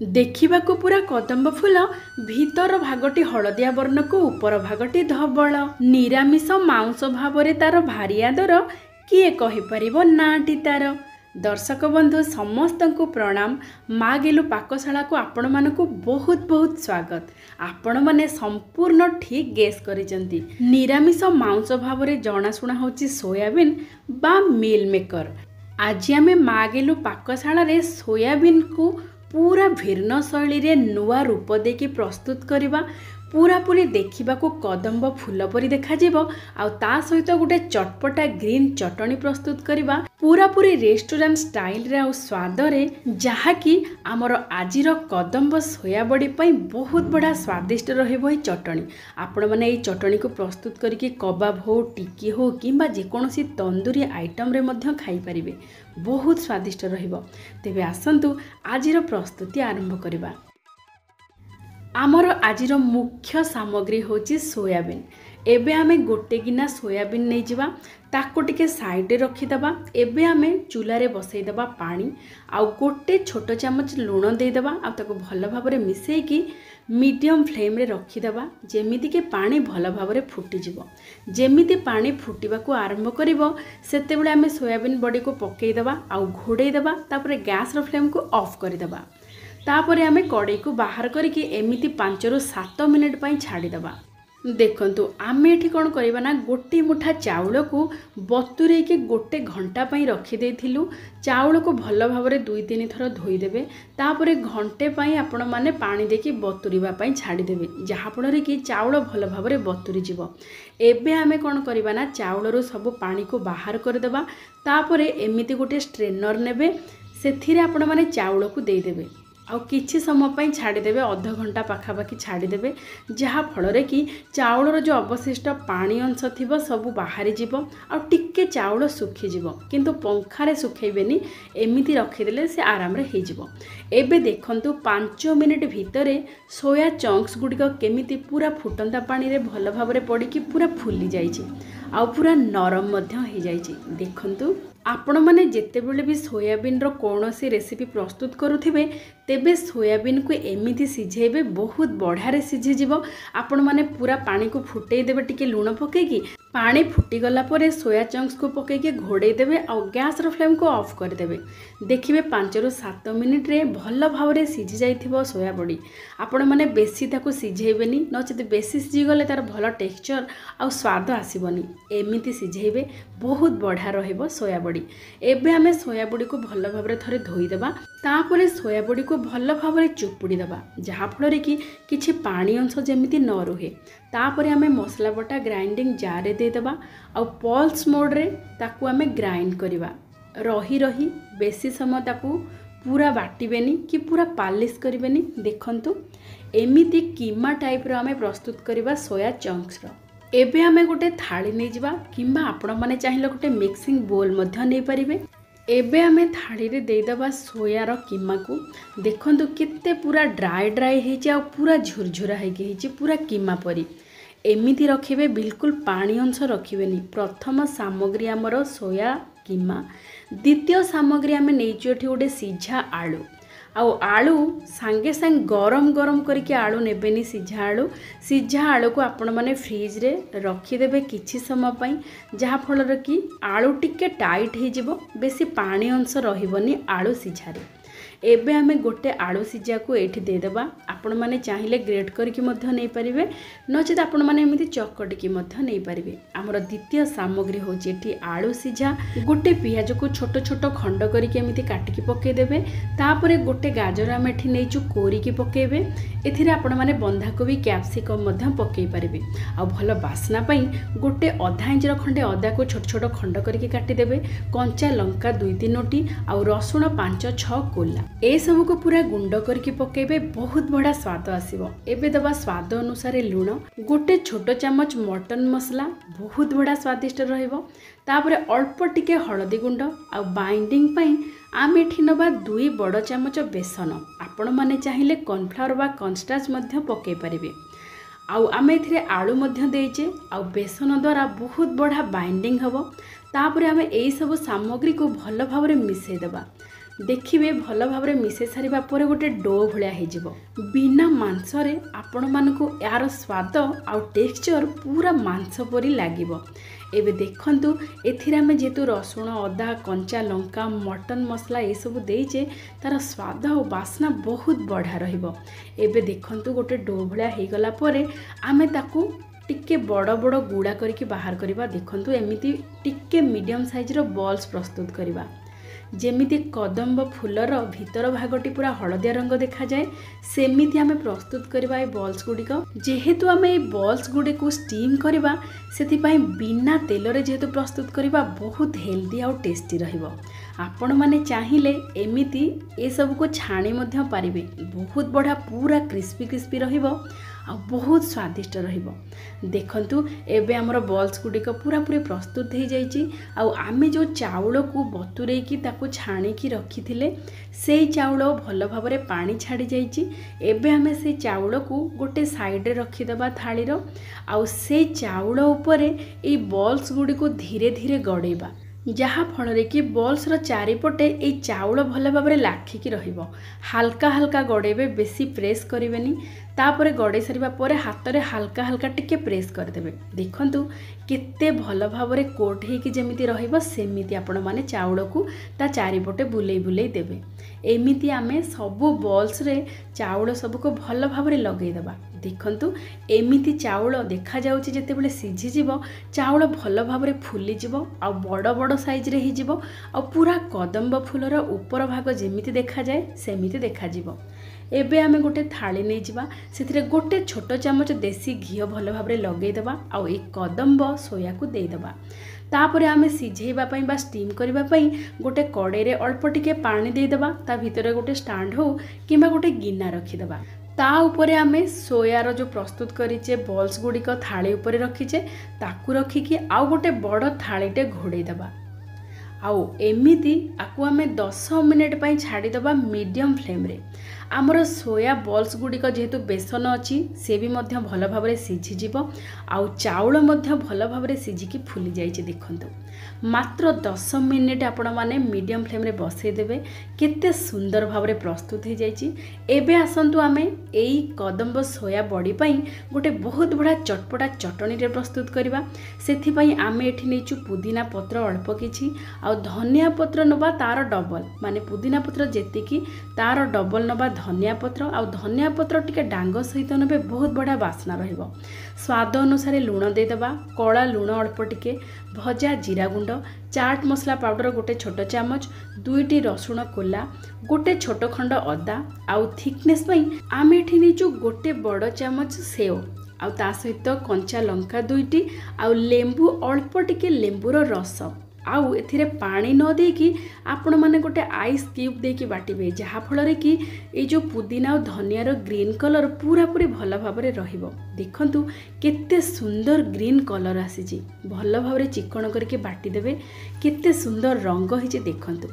ଦେଖିବାକୁ ପୁରା କଦମ୍ବ ଫୁଲ, ଭିତର ଭାଗଟି ହଳଦିଆ ବର୍ଣ୍ଣକୁ ଉପର ଭାଗଟି ଧବଳ। ନିରାମିଷ ମାଉଁସ ଭାବରେ ତାର ଭାରି ଆଦର, କିଏ କହିପାରିବ ନାଁଟି ତାର। ଦର୍ଶକ ବନ୍ଧୁ ସମସ୍ତଙ୍କୁ ପ୍ରଣାମ। ମା ଗେଲୁ ପାକଶାଳାକୁ ଆପଣମାନଙ୍କୁ ବହୁତ ବହୁତ ସ୍ୱାଗତ। ଆପଣମାନେ ସମ୍ପୂର୍ଣ୍ଣ ଠିକ୍ ଗେସ୍ କରିଛନ୍ତି। ନିରାମିଷ ମାଉଁସ ଭାବରେ ଜଣାଶୁଣା ହେଉଛି ସୋୟାବିନ୍ ବା ମିଲ୍ ମେକର। ଆଜି ଆମେ ମା ଗେଲୁ ପାକଶାଳାରେ ସୋୟାବିନ୍କୁ पूरा भिन्न शैली रे नुआ रूप देकी प्रस्तुत करवा। पूरापूरी देखिबाकू कदम्ब फूल परी देखाजिबो। आउ ता सहित गोटे चटपटा ग्रीन चटनी प्रस्तुत करवा पूरापूरी रेस्टोरेंट स्टाइल रे आउ स्वाद रे, जहाँकि आमर आजिर कदम्ब सोयाबड़ी पई बहुत बड़ा स्वादिष्ट रहिबो। ई चटनी आपण माने ई चटनी को प्रस्तुत करके कबाब हो, टिक्की हो किंबा जेकोसी तंदूरी आइटम रे मध्य खाई परिबे। बहुत स्वादिष्ट रहिबो। तेबे आसंतु आजिर प्रस्तुति आरंभ करवा। आमर आजिर मुख्य सामग्री होची सोयाबीन। एबे आमे गोटे गिना सोयाबीन नहीं जिबा, ताको टिके साइड रे रखिदबा। एबे आमे चूल्हा रे बसैदबा पानी, आउ गोटे छोट चामच लुण देदबा, आउ ताको भल भाबरे मिसेकी मीडियम फ्लेम रे रखिदबा, जेमिति के पानी भल भाबरे फुटी जिवो। जेमिति पानी फुटिबाकू आरंभ करिवो, सेतेबेले आमे सोयाबीन बड़ी को पकेइदबा, आउ घोड़ेई दबा। तापरे गैस रो फ्लेम को ऑफ करिदबा। तापरे आमे कड़ाई को बाहर करके एमिति 5 ରୁ 7 मिनिट पई छाड़ीदबा। देखंतु आमे एठी कोन करबा ना, गोटे मुठा चाउल को बतुरे के गोटे घंटा पई रखी देथिलु। चाउल को भल भाबरे 2-3 थर धोई देबे। तापरे घंटे पई आपण माने पानी देकी बतुरीबा पई छाड़ी देबे, जहा फଳରେ कि चाउल भल भाबरे बतुरी जिवो। एबे आमे कोन करबा ना, चाउल रो सब पानी को बाहर कर देबा। तापरे एमिति गोटे स्ट्रेनर नेबे, सेथिरे आपण माने चाउल को दे देबे, आउ किछि समय पई छाड़ी देबे। आधा घंटा पाखापाखि छाड़ी देबे, जहा फଳରେ कि चाउलर जो अवशिष्ट पानी अंश थिबो सब बाहरी जिवो, आउ टिके चाउल सुखी जिवो। किंतु पंखारे सुखैबेनी, एमिति रखिदेले से आराम रे हे जिवो। एबे देखंतु 5 मिनिट भितरे सोया चंक्स गुडिक केमिति पूरा फुटंता पानी रे भल भाबरे पड़ी कि पूरा फुली जाइछि, आउ पूरा नरम मध्य हे जाइछि। देखंतु आपण माने जेतेबेले भी सोयाबीन रो कोनोसी रेसिपी प्रस्तुत करुथिबे, तेबे सोयाबीन को एमिति सिझेबे, बहुत बढ़िया रे सिझी जिवो। आपण माने पूरा पानी को फुटेई देबे, टिके लूण पकेकी पानी फुटी गला परे सोया चंक्स को पकेके घोड़े देबे, और गैस रो फ्लेम को ऑफ कर देबे। देखिबे 5 ରୁ 7 मिनिट रे भल भावरे सिझी जाइथिबो सोया बड़ी। आपण माने बेसी ताको सिझेइबेनी, नचेत बेसी सिझी गले तार भल टेक्सचर आ स्वाद आसीबनी। एमिति सिझेइबे, बहुत बढ़िया रहिबो सोया बड़ी। एबे आमे सोया बड़ी को भल भावरे थरे धोई देबा। तापरे सोया बड़ी को भल भावरे चुपुड़ी देबा, जहा फଳରେ कि किछि पानी अंश जेमिति न रहे। तापरे आमे मसला बटा ग्राइंडिंग जार रे दे देबा, आ पल्स मोड रे ताकू आमे ग्राइंड करबा। रही रही बेसी समय ताकू पूरा बाटिबेनी कि पूरा पालिश करबेनी। देखंतु एमिति कीमा टाइप रो आमे प्रस्तुत करबा सोया चंक्स रो। एबे आमे गोटे थाली नै जिबा, किंबा आपण माने चाहिले गोटे मिक्सिंग बोल मध्य नै परिबे। एबे आमे थाली रे दे दबा सोया रो कीमा को। देखंतु केते पूरा ड्राई ड्राई हेछि, आ पूरा झुरझुरा हेछि हेछि पूरा कीमा परी। एमिति रखिबे, बिल्कुल पानी अंश रखिबेनी। प्रथम सामग्री आमर सोया कीमा। द्वितीय सामग्री आमे नेइछु एठी गोटे सिझा आलू। आउ आलू सांगे सांग गरम गरम करके आलू नेबेनी। सिझा आलू को आपण माने फ्रिज रे रखिदेबे किछि समय पई, जहा फଳରେ कि आलू टिके टाइट हे जिवो, बेसी पानी अंश रहिबनी आलू सिझारे। एबे आमे गोटे आलू सिझा को एठी दे देबा। आपण माने चाहिले ग्रेट करके मध्य नै परिबे, नचेत आपण माने एमिति चकटिकी मध्य नै परिबे। हमर द्वितीय सामग्री होची एठी आलू सिझा। गोटे पियाज को छोट छोट खंड करके एमिति काटिकी पके देबे। तापरे गोटे गाजर आमे एठी नेचु कोरिकी पकेबे। एथिरे आपण माने बंधाकोबी कैप्सिकम मध्य पकेई परिबे। आ भलो बासना पई गोटे आधा इंच रो खंडे अदा को छोट छोट खंड करके काटी देबे। कंचा लंका 2-3टी, आ रसुण 5-6 कोला, ए सब को पूरा गुंड करके पकेबे। बहुत बड़ा स्वाद आसीबो। एबे दबा स्वाद अनुसार लूण, गोटे छोट चामच मटन मसला, बहुत बड़ा स्वादिष्ट रहिबो। तापरे अल्प टिके हळदी गुंड, आ बाइंडिंग पई आमे एठी नबा 2 बड़ चामच बेसन। आपण माने चाहिले कॉर्नफ्लावर बा कॉर्नस्टार्च मध्य पके परिबे। आउ आमे एथिरे आलू मध्य देइचे, आउ बेसन द्वारा बहुत बड़ा बाइंडिंग हबो। तापरे आमे एई सब सामग्री को भल भाबरे मिसै देबा। देखिए भल भाव मिसई सारा पर गोटे डो भाया हो बिना मांसरे आपण मानकु यार स्वाद आउ टेक्सचर पूरा मांस परी लगे। एबे देखंतु एथिरे आमे जेतु रसुण अदा कंचा लंका मटन मसला ये सब देइचे तार स्वाद और बास्ना बहुत बढ़िया रहिबो। एबे देखंतु गोटे डो भाया हो गला परे आमे ताकू टिके बड़ बड़ गुड़ा करके बाहर करवा। देखंतु एमिति टिके मीडियम साइज रो बॉल्स प्रस्तुत करवा। जेमिति कदम्ब फूलर भीतर भागटी पूरा हलदिया रंग देखा जाए सेमिति आमे प्रस्तुत करवा ए बॉल्स गुड़िक। जेहेतु आमे ए बॉल्स गुड़ी को स्टीम करवा सेथिपाई बिना तेल रे जेहेतु प्रस्तुत करवा बहुत हेल्दी और टेस्टी रहिबो। आपण माने चाहिए एमिति ए सब को छाणी मध्य पारिबे बहुत बढ़िया पूरा क्रिस्पी क्रिस्पी रहिबो आ बहुत स्वादिष्ट रहिबो। देखंतु एबे हमर बॉल्स गुड़िक पूरा पूरी प्रस्तुत हो जाइए। आमे जो चाउल को बतुरे की ताकू छाणी की रखी थिले से चाउल भल भाव में पानी छाड़ी जाइए। एबे हमें से चाउल को गोटे साइड रे रखीदेबा थाली आउ से चाउल उपरे ए बॉल्स गुड़िक धीरे धीरे गड़ेबा जहा फल कि बॉल्स चारिपटे ये चाउल भल भाव में लाखिकी रहिबो। हाल्का हाल्का गड़ेबे बेसी प्रेस करेनि। तापर गड़े सारा पर हाथ में हाल्का हाल्का टिके प्रेस करदेबे। देखंतु केते भल भाव में कोट होगी जमीती रहिबो सेमिति आपण माने चाउल को ता चारिपटे बुलेई बुलेई देबे। एमिति आमे सबु बॉल्स रे चाउल सबको भल भाव में लगेदेबा। देखंतु एमिति चाउल देखा जाउची जेतेबेले सिझी जिवो चाउल भल भाव में फुली जिवो आ बड़ बड़ साइज रे ही जिवो आ पूरा कदम्ब फूलर ऊपर भाग जेमिति देखा जाए सेमिति देखा जिवो। एबे आमे गोटे थाली नहीं जिबा सेथिरे गोटे छोट चामच देसी घी भल भाव में लगेदेबा आ ए कदम्ब सोया को देदेबा। तापर आमे सिझेइबा पई बा स्टीम करिबा पई गोटे कड़े रे अल्प टिके पानी देदेबा। ता भितरे गोटे स्टैंड हो किंबा गोटे गिना रखीदेबा। ता उपरे आमे सोयार जो प्रस्तुत करिचे बॉल्स गुड़िक थाली उपरे रखीचे ताकू रखिकी आउ गोटे बड़ थालीटे घोड़े देबा। आउ एमिति आकु आमे 10 मिनिट पई छाड़ी देबा मीडियम फ्लेम रे। आमर सोया बॉल्स गुड़िक जेहेतु बेसन अच्छी से भी मध्य भल भाव में सिझीज आउ चाउल मध्य भल भाव में सिझिकी फुली जाइए। देखंतु मात्र 10 मिनिट आपण माने मीडियम फ्लेम रे बसई देबे केते सुंदर भाव में प्रस्तुत हो जाइए। एबे आसंतु आमे एई कदम्ब सोया बड़ी पई गोटे बहुत बड़ा चटपटा चटनी रे प्रस्तुत करवा। सेथि पई आमे एठी नेचु पुदीना पत्र अल्प किछि आ धनिया पत्र नबा तार डबल माने पुदीना पत्र जेतिकी तार डबल नबा धनिया पत्र आ धनिया पत्र टिके डांग सहित नेबे बहुत बढ़िया बास्ना रहिबो। स्वाद अनुसार लुण देदेबा कला लुण अल्प टिके भजा जीरा गुंड चाट मसला पाउडर गोटे छोट चामच 2टी रसुण कोला गोटे छोट खंड अदा आउ थिकनेस पई आमे एठी नेचु गोटे बड़ चामच सेव आउ ता सहित कंचा लंका 2टी आउ लेंबू अल्प टिके लेंबूर रस आउ एथिरे पानी न देकी आपण माने गोटे आइस क्यूब देकी बाटिबे जहा फल कि ए जो पुदीना और धनियार ग्रीन कलर पूरा पूरी भल भाव में रहिबो। देखंतु केते सुंदर ग्रीन कलर आसीची भल भाव में चिकन करके बाटी देबे केते सुंदर रंग होइचे। देखंतु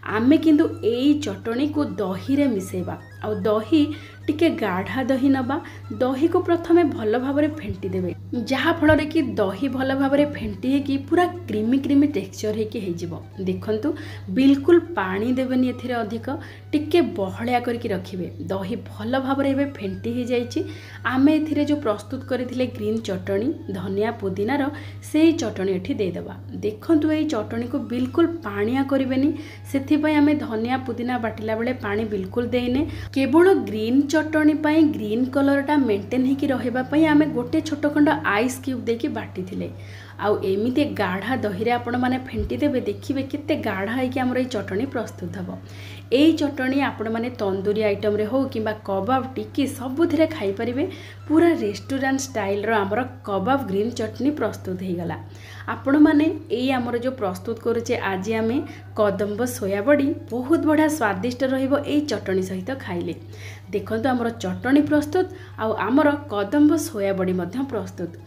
आमे किंतु एई चटनी को दही रे मिसेबा आ दही टिके गाढ़ा दही नबा दही को प्रथमे भल भाव में फेंटी देबे जहा फल कि दही भल भाव में फेंटी कि पूरा क्रीमी क्रीमी टेक्सचर हेकि हेजिबो। देखंतु बिल्कुल पानी देबेनी एथिरे अधिक टिके बहलिया करके रखिबे दही भल भाव में एबे फेंटी हे जाइछि। आमे एथिरे जो प्रस्तुत करथिले ग्रीन चटनी धनिया पुदीनार सेही चटनी एठी दे देबा। देखंतु एई चटनी को बिल्कुल पानिया करिबेनी सेथि पई आमे धनिया पुदीना बाटिला बेले पानी बिल्कुल देइने केवल ग्रीन चटनी पाई ग्रीन कलरटा मेंटेन होकर रही आमे गोटे छोट खंड आइस क्यूब देकी बाटी थिले आउ एमिते गाढ़ा दही आपण माने फेंटी देबे देखिबे केते गाढ़ा होइकी हमर ए चटनी प्रस्तुत हबो। एई चटनी आपण माने तंदूरी आइटम रे हो किबा कबाब टिक्की सबुथिरे खाई परिबे पूरा रेस्टोरेंट स्टाइल रो हमर कबाब ग्रीन चटनी प्रस्तुत हो गला। आपण माने एई हमर जो प्रस्तुत करूचे आज आमे कदम्ब सोया बड़ी बहुत बढ़िया स्वादिष्ट रहिबो एई चटनी सहित खाइले। देखंतु हमर चटनी प्रस्तुत आउ हमर कदम्ब सोया बड़ी मध्य प्रस्तुत।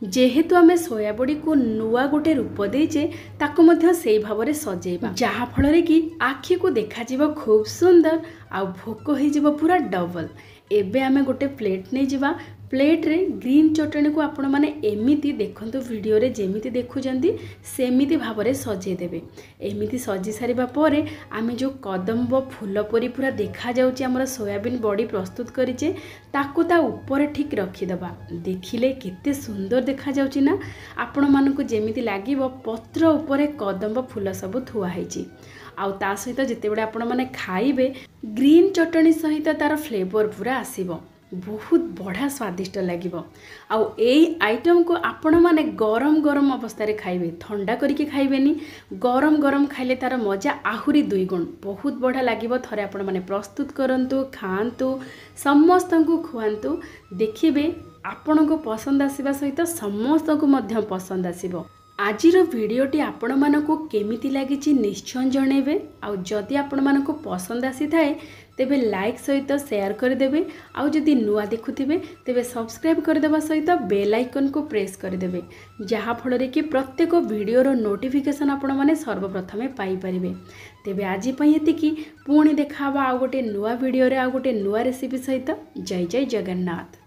जेहेतु आमे सोया बड़ी को नुआ गोटे रूप देचे ताको मध्य सेई भावरे सजेबा जहा फल कि आखि को देखा जीव खूब सुंदर आ भोक हो जीव पूरा डबल। एबे आमे गोटे प्लेट नहीं जिबा। प्लेट रे ग्रीन चटनी को आपण माने एमिति देखंतु वीडियो रे जेमिति देखुजंदी सेमिति भाबरे सजे देबे। एमिति सजी सारिबा परे आमे जो कदम्ब फूल परी पूरा देखा जाउची हमर सोयाबीन बड़ी प्रस्तुत करिचे ताकू ता ऊपर ठीक रखी दबा। देखिले केते सुंदर देखा जाउची ना। आपण मानकु जेमिति लागिवो पत्र ऊपर कदम्ब फूल सब थुआ हैची। आउ ता सहित जेतेबेले आपण माने खाइबे ग्रीन चटनी सहित तार फ्लेवर पूरा आसीबो। बहुत बढ़िया स्वादिष्ट लगिबो। आउ एई आइटम को आपण माने गरम गरम अवस्था रे खाइबे, ठंडा करके खाइबेनी। गरम गरम खाइले तार मजा आहुरी 2 गुण। बहुत बढ़िया लगिबो। थरे आपण माने प्रस्तुत करंतु, खांतु, समस्त को खुआंतु। देखिबे आपण को पसंद आसीबा सहित समस्त को मध्य पसंद आसीबो। आजिर वीडियोटी आपण मानकु केमिति लागिछि निश्चय जणेबे। आउ जदि आपण मानकु पसंद आसी थाए तेबे लाइक सहित शेयर कर देबे। आउ जदि नुआ देखुथिबे तेबे सब्सक्राइब कर देबा सहित बेल आइकन को प्रेस कर देबे, जहा फଳରେ कि प्रत्येक वीडियो रो नोटिफिकेशन आपण माने सर्वप्रथमे पाई परिबे। तेबे आजि पई एतिकी। पुणी देखाबा आउ गोटे नुआ वीडियो रे आउ गोटे नुआ रेसिपी सहित। जय जय जगन्नाथ।